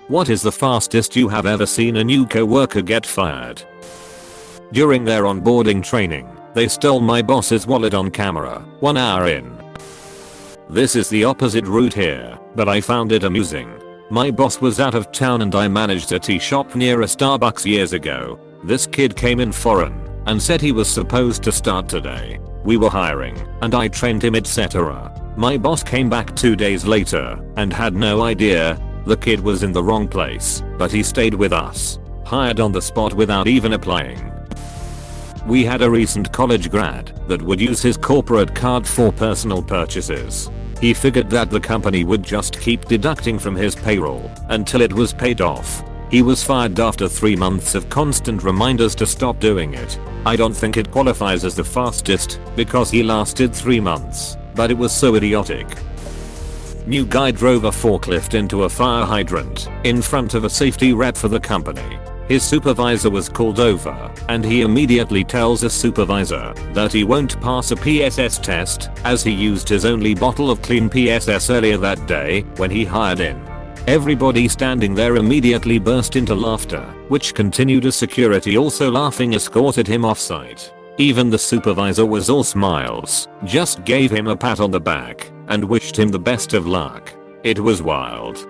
What is the fastest you have ever seen a new coworker get fired? During their onboarding training, they stole my boss's wallet on camera, 1 hour in. This is the opposite route here, but I found it amusing. My boss was out of town and I managed a tea shop near a Starbucks years ago. This kid came in foreign and said he was supposed to start today. We were hiring and I trained him, etc. My boss came back 2 days later and had no idea. The kid was in the wrong place, but he stayed with us. Hired on the spot without even applying. We had a recent college grad that would use his corporate card for personal purchases. He figured that the company would just keep deducting from his payroll until it was paid off. He was fired after 3 months of constant reminders to stop doing it. I don't think it qualifies as the fastest because he lasted 3 months, but it was so idiotic. New guy drove a forklift into a fire hydrant in front of a safety rep for the company. His supervisor was called over and he immediately tells his supervisor that he won't pass a PSS test as he used his only bottle of clean PSS earlier that day when he hired in. Everybody standing there immediately burst into laughter, which continued as security also laughing escorted him off-site. Even the supervisor was all smiles, just gave him a pat on the back and wished him the best of luck. It was wild.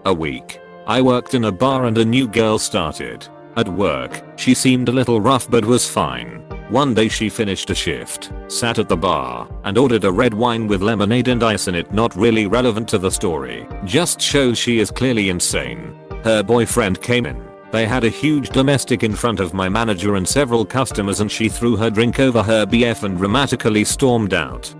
A week. I worked in a bar and a new girl started. At work, she seemed a little rough but was fine. One day she finished a shift, sat at the bar, and ordered a red wine with lemonade and ice in it. Not really relevant to the story, just shows she is clearly insane. Her boyfriend came in. They had a huge domestic in front of my manager and several customers and she threw her drink over her BF and dramatically stormed out.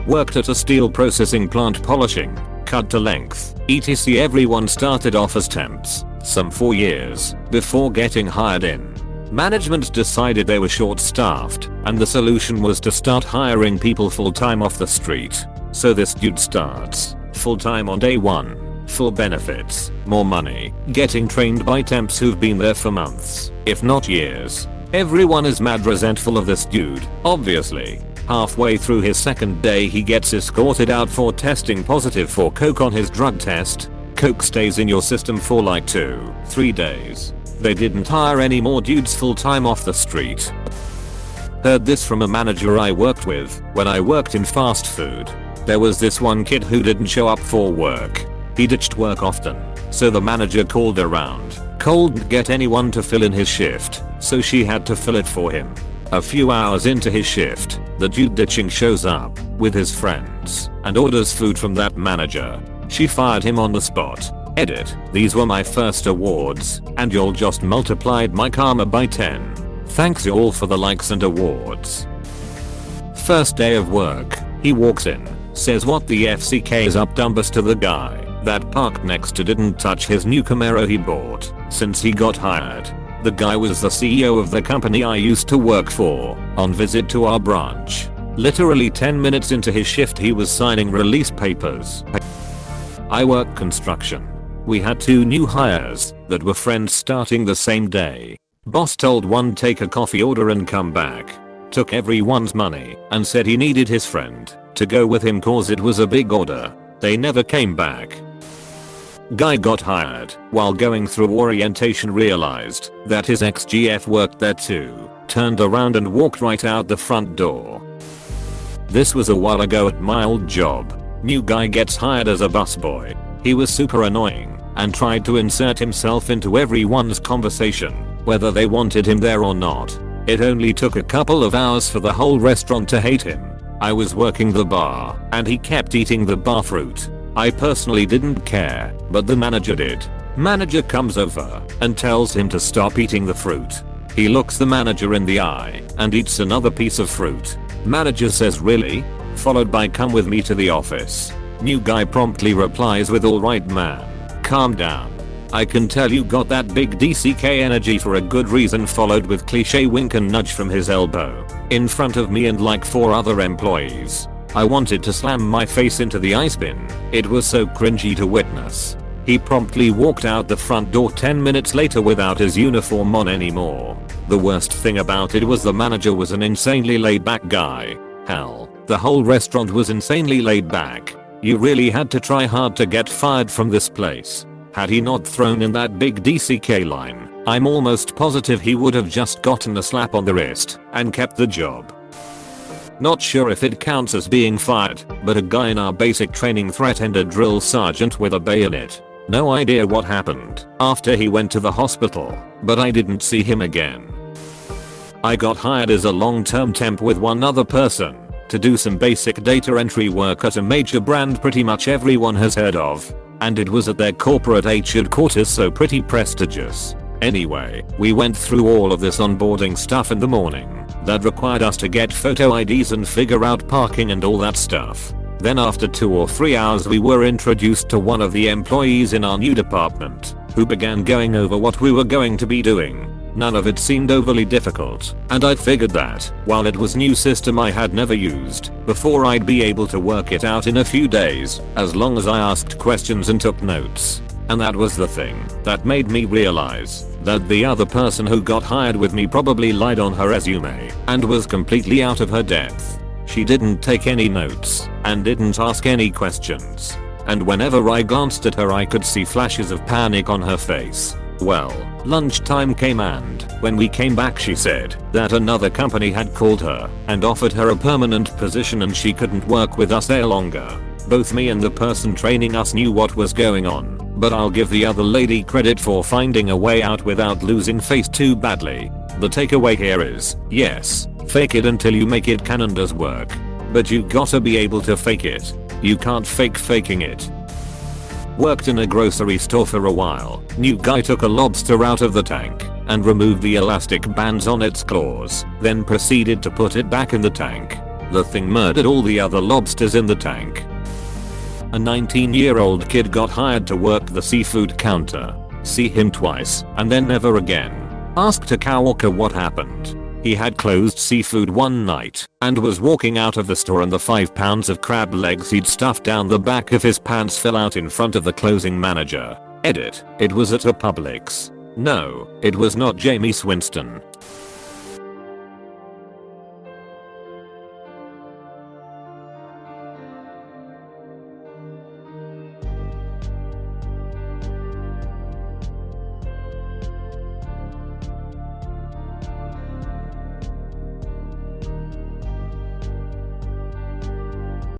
Worked at a steel processing plant polishing. Cut to length, etc. Everyone started off as temps, some 4 years, before getting hired in. Management decided they were short-staffed, and the solution was to start hiring people full-time off the street. So this dude starts, full-time on day 1, full benefits, more money, getting trained by temps who've been there for months, if not years. Everyone is mad resentful of this dude, obviously. Halfway through his second day he gets escorted out for testing positive for coke on his drug test. Coke stays in your system for like 2-3 days. They didn't hire any more dudes full time off the street. Heard this from a manager I worked with when I worked in fast food. There was this one kid who didn't show up for work. He ditched work often, so the manager called around. Couldn't get anyone to fill in his shift, so she had to fill it for him. A few hours into his shift, the dude ditching shows up with his friends and orders food from that manager. She fired him on the spot. Edit. These were my first awards, and y'all just multiplied my karma by 10. Thanks y'all for the likes and awards. First day of work, he walks in, says what the FCK is up dumbest to the guy that parked next to didn't touch his new Camaro he bought since he got hired. The guy was the CEO of the company I used to work for, on visit to our branch. Literally 10 minutes into his shift he was signing release papers. I work construction. We had 2 new hires that were friends starting the same day. Boss told one take a coffee order and come back. Took everyone's money and said he needed his friend to go with him cause it was a big order. They never came back. Guy got hired while going through orientation, realized that his ex-GF worked there too, turned around and walked right out the front door. This was a while ago at my old job. New guy gets hired as a busboy. He was super annoying and tried to insert himself into everyone's conversation, whether they wanted him there or not. It only took a couple of hours for the whole restaurant to hate him. I was working the bar and he kept eating the bar fruit. I personally didn't care, but the manager did. Manager comes over and tells him to stop eating the fruit. He looks the manager in the eye and eats another piece of fruit. Manager says really? Followed by come with me to the office. New guy promptly replies with alright man, calm down. I can tell you got that big DCK energy for a good reason, followed with cliche wink and nudge from his elbow. In front of me and like 4 other employees. I wanted to slam my face into the ice bin. It was so cringy to witness. He promptly walked out the front door 10 minutes later without his uniform on anymore. The worst thing about it was the manager was an insanely laid back guy. Hell, the whole restaurant was insanely laid back. You really had to try hard to get fired from this place. Had he not thrown in that big DCK line, I'm almost positive he would have just gotten a slap on the wrist and kept the job. Not sure if it counts as being fired, but a guy in our basic training threatened a drill sergeant with a bayonet. No idea what happened after he went to the hospital, but I didn't see him again. I got hired as a long-term temp with one other person to do some basic data entry work at a major brand pretty much everyone has heard of. And it was at their corporate headquarters, so pretty prestigious. Anyway, we went through all of this onboarding stuff in the morning that required us to get photo IDs and figure out parking and all that stuff. Then after 2 or 3 hours we were introduced to one of the employees in our new department, who began going over what we were going to be doing. None of it seemed overly difficult, and I figured that, while it was new system I had never used before, I'd be able to work it out in a few days, as long as I asked questions and took notes. And that was the thing that made me realize that the other person who got hired with me probably lied on her resume and was completely out of her depth. She didn't take any notes and didn't ask any questions. And whenever I glanced at her I could see flashes of panic on her face. Well, lunchtime came, and when we came back she said that another company had called her and offered her a permanent position and she couldn't work with us there longer. Both me and the person training us knew what was going on, but I'll give the other lady credit for finding a way out without losing face too badly. The takeaway here is, yes, fake it until you make it can and does work. But you gotta be able to fake it. You can't fake faking it. Worked in a grocery store for a while. New guy took a lobster out of the tank and removed the elastic bands on its claws, then proceeded to put it back in the tank. The thing murdered all the other lobsters in the tank. A 19-year-old kid got hired to work the seafood counter. See him twice and then never again. Asked a coworker what happened. He had closed seafood one night and was walking out of the store and the 5 pounds of crab legs he'd stuffed down the back of his pants fell out in front of the closing manager. Edit. It was at a Publix. No, it was not Jamie Swinston.